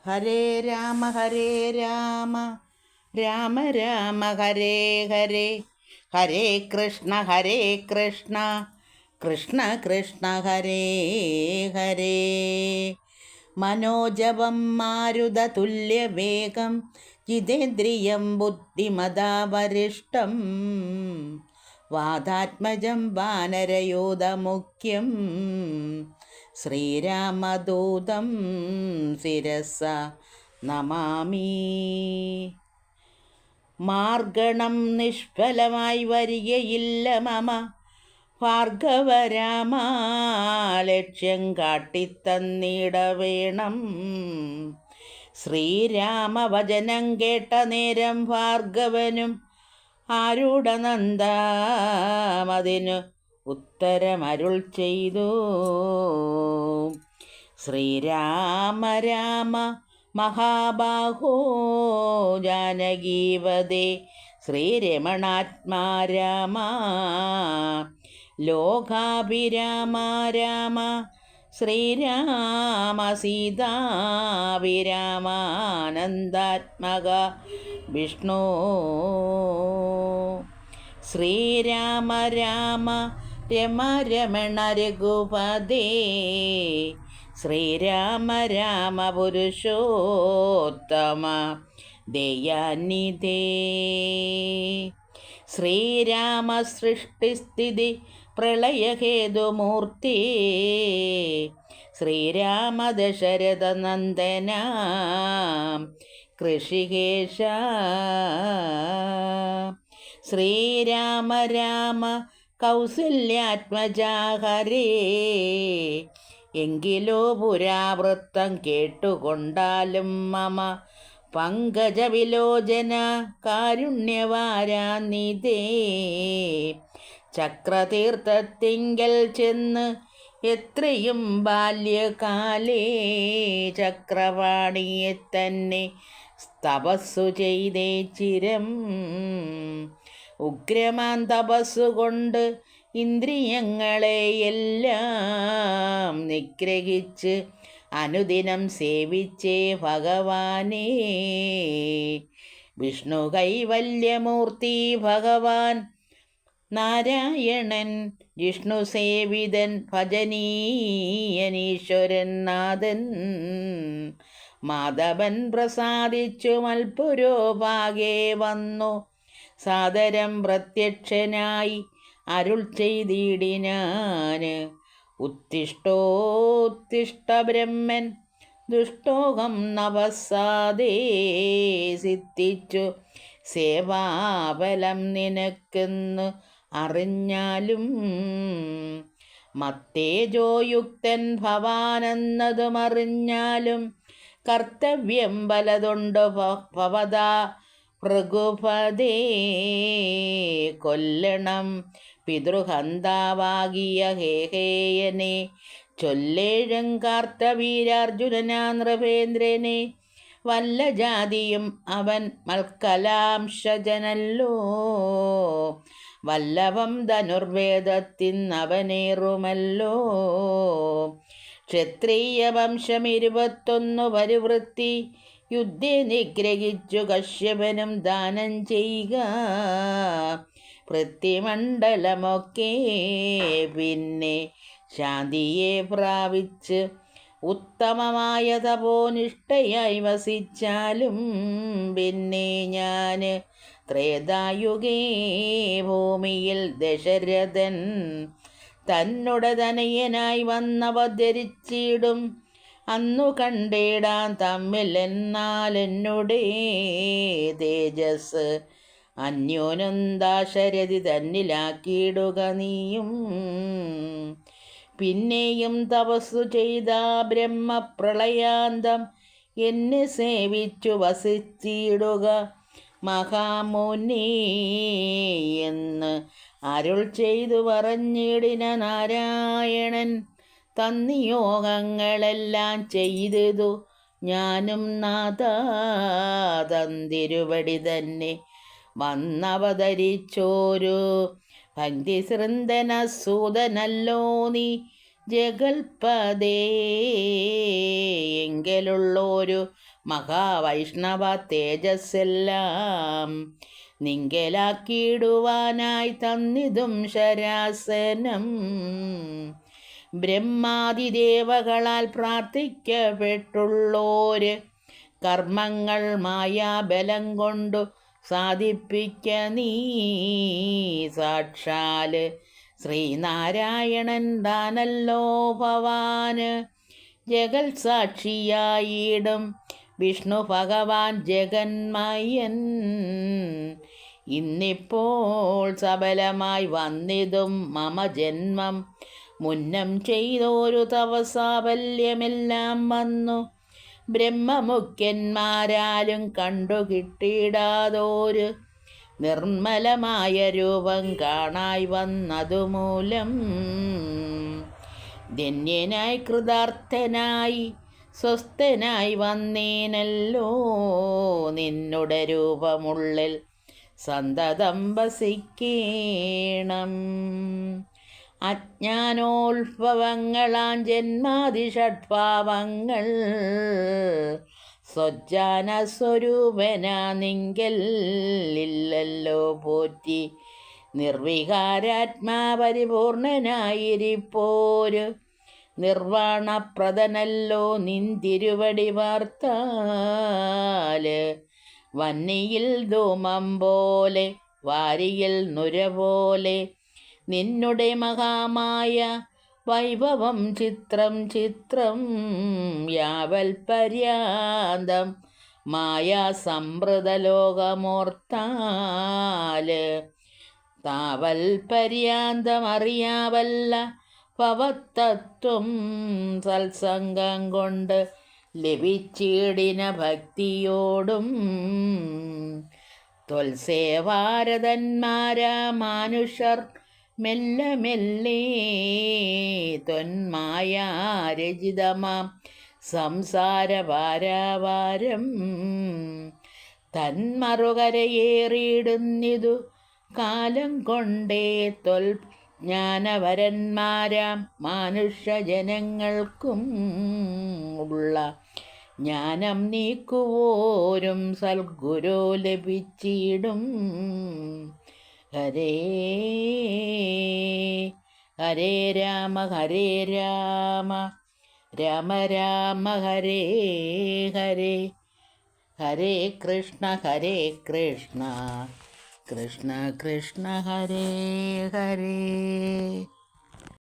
ഹരേ രാമ രാമ രാമ ഹരേ ഹരേ, ഹരേ കൃഷ്ണ കൃഷ്ണ കൃഷ്ണ ഹരേ ഹരേ. മനോജവം മാരുതതുല്യവേഗം ജിതേന്ദ്രിയം ബുദ്ധിമതാവരിഷ്ടം വാതാത്മജം വാനരയൂഥമുഖ്യം ശ്രീരാമദൂതം ശിരസ നമാമി. മാർഗണം നിഷ്ഫലമായി വരികയില്ല മമ ഭാർഗവരാമ, ലക്ഷ്യം കാട്ടിത്തന്നിട വേണം. ശ്രീരാമവചനം കേട്ട നേരം ഭാർഗവനും ആരൂഢനന്ദമതിനു ഉത്തരമരുൾ ചെയ്തു. ശ്രീരാമ രാമ മഹാബാഹോ ജാനകീവദേ, ശ്രീരമണാത്മാ രാമ ലോകാഭിരാമ രാമ, ശ്രീരാമ സീതാഭിരാമാനന്ദാത്മക വിഷ്ണു. ശ്രീരാമ രാമ രമ രമണ രഘുപദേ, ശ്രീരാമ രാമ പുരുഷോത്തമ ദയാനിധേ. ശ്രീരാമ സൃഷ്ടിസ്ഥിതി പ്രളയഹേതുമൂർത്തി, ശ്രീരാമ ദശരഥ നന്ദന കൃഷികേശ. ശ്രീരാമ രാമ കൗസല്യാത്മജാ ഹരേ, എങ്കിലോ പുരാവൃത്തം കേട്ടുകൊണ്ടാലും മമ പങ്കജവിലോചന കാരുണ്യവാരാനിധേ. ചക്രതീർത്ഥത്തിങ്കൽ ചെന്ന് എത്രയും ബാല്യകാലേ ചക്രവാണിയെ തന്നെ തപസ്സു ചെയ്തേ ചിരം. ഉഗ്രമാൻ തപസ്സുകൊണ്ട് ഇന്ദ്രിയങ്ങളെയെല്ലാം നിഗ്രഹിച്ച് അനുദിനം സേവിച്ചേ ഭഗവാനേ. വിഷ്ണു കൈവല്യമൂർത്തി ഭഗവാൻ നാരായണൻ, ജിഷ്ണു സേവിതൻ ഭജനീയനീശ്വരൻ നാഥൻ. മാധവൻ പ്രസാദിച്ചു മൽപുരോഭാഗേ വന്നു സാദരം പ്രത്യക്ഷനായി അരുൾ ചെയ്തിടിനാന്. ഉത്തിഷ്ടോത്തിഷ്ട ബ്രഹ്മൻ ദുഷ്ടോഹം നവസാദേ, സിദ്ധിച്ചു സേവാബലം നിനക്കെന്ന് അറിഞ്ഞാലും. മത്തേജോയുക്തൻ ഭവാനെന്നതുമറിഞ്ഞാലും കർത്തവ്യം പലതുണ്ട് ഭവതാ ഭൃഗുപദേ. കൊല്ലണം പിതൃഹന്താവാകിയ ഹേഹേയനെ, ചൊല്ലേഴും കാർത്തവീരാർജുനനാ നൃപേന്ദ്രനെ. വല്ല ജാതിയും അവൻ മൽക്കലാംശജനല്ലോ, വല്ലഭം ധനുർവേദത്തിന്നവനേറുമല്ലോ. ക്ഷത്രിയ വംശം 21 പരിവൃത്തി, യുദ്ധേ നിഗ്രഹിച്ചു കശ്യപനും ദാനം ചെയ്യുക. പൃഥ്വിമണ്ഡലമൊക്കെ പിന്നെ ശാന്തിയെ പ്രാപിച്ച് ഉത്തമമായ തപോനിഷ്ഠയായി വസിച്ചാലും. പിന്നെ ഞാൻ ത്രേതായുഗേ ഭൂമിയിൽ ദശരഥൻ തന്നുടെ തനയനായി വന്നവതരിച്ചിടും. അന്നു കണ്ടിടാൻ തമ്മിൽ എന്നാൽ എന്നുടേ തേജസ് അന്യോനന്ദാശരഥി തന്നിലാക്കിയിടുക നീയും. പിന്നെയും തപസ്സു ചെയ്ത ബ്രഹ്മപ്രളയാന്തം എന്നെ സേവിച്ചു വസിച്ചിടുക മഹാമുനി എന്ന് അരുൾ ചെയ്തു പറഞ്ഞിടിന നാരായണൻ. തന്നിയോഗങ്ങളെല്ലാം ചെയ്തു ഞാനും നാഥാ തന്തിരുവടി തന്നെ വന്നവതരിച്ചോരു ഭക്തിസൃന്ദന സൂതനല്ലോ നീ ജഗൽപദേ. പങ്കലുള്ളൊരു മഹാവൈഷ്ണവ തേജസ്സെല്ലാം നിങ്കലാക്കിയിടുവാനായി തന്നിതും ശരാസനം. ബ്രഹ്മാതിദേവകളാൽ പ്രാർത്ഥിക്കപ്പെട്ടുള്ളോര് കർമ്മങ്ങൾ മായാബലം കൊണ്ടു സാധിപ്പിക്ക നീ. സാക്ഷാല് ശ്രീനാരായണൻ താനല്ലോ ഭവാന്. ജഗൽ സാക്ഷിയായിടും വിഷ്ണു ഭഗവാൻ ജഗന്മയൻ. ഇന്നിപ്പോൾ സബലമായി വന്നിതും മമ ജന്മം. മുന്നം ചെയ്തോരു തപസാഫല്യമെല്ലാം വന്നു. ബ്രഹ്മമുഖ്യന്മാരാലും കണ്ടു കിട്ടിയിടാതൊരു നിർമ്മലമായ രൂപം കാണായി വന്നതുമൂലം ധന്യനായി കൃതാർത്ഥനായി സ്വസ്ഥനായി വന്നേനല്ലോ. നിന്നുടെ രൂപമുള്ളിൽ സന്തതം വസിക്കേണം. അജ്ഞാനോത്ഭവങ്ങളാം ജന്മാതിഷഡ്ഭാവങ്ങൾ സ്വജ്ഞാനസ്വരൂപനാ നിങ്കൽ ഇല്ലല്ലോ പോറ്റി. നിർവികാരാത്മാ പരിപൂർണനായിരിപ്പോര് നിർവാണപ്രദനല്ലോ നിന്തിരുവടി വാർത്താല്. വന്നിയിൽ ധൂമം പോലെ വാരിയിൽ നുര പോലെ നിന്നുടെ മഹാമായ വൈഭവം ചിത്രം ചിത്രം. യാവൽ പര്യാന്തം മായാ സംവൃതലോകമോർത്താല് താവൽ പര്യാന്തം അറിയാവല്ല ഭവത്തത്വം. സത്സംഗം കൊണ്ട് ലഭിച്ചിടിന ഭക്തിയോടും ത്വൽസേവാരതന്മാരാ മാനുഷർ മെല്ലെ മെല്ലെ ത്വന്മായാരചിതമാം സംസാരഭാരാവാരം തന്മറുകരയേറിയിടുന്നിതു കാലം കൊണ്ടേ. ത്വൽ ജ്ഞാനവരന്മാരാം മനുഷ്യജനങ്ങൾക്കും ഉള്ള ജ്ഞാനം നീക്കുവോരും സൽഗുരു ലഭിച്ചിടും. ഹരേ ഹരേ രാമ ഹരേ രാമ രാമ രാമ ഹരേ ഹരേ. ഹരേ കൃഷ്ണ കൃഷ്ണ കൃഷ്ണ ഹരേ ഹരേ.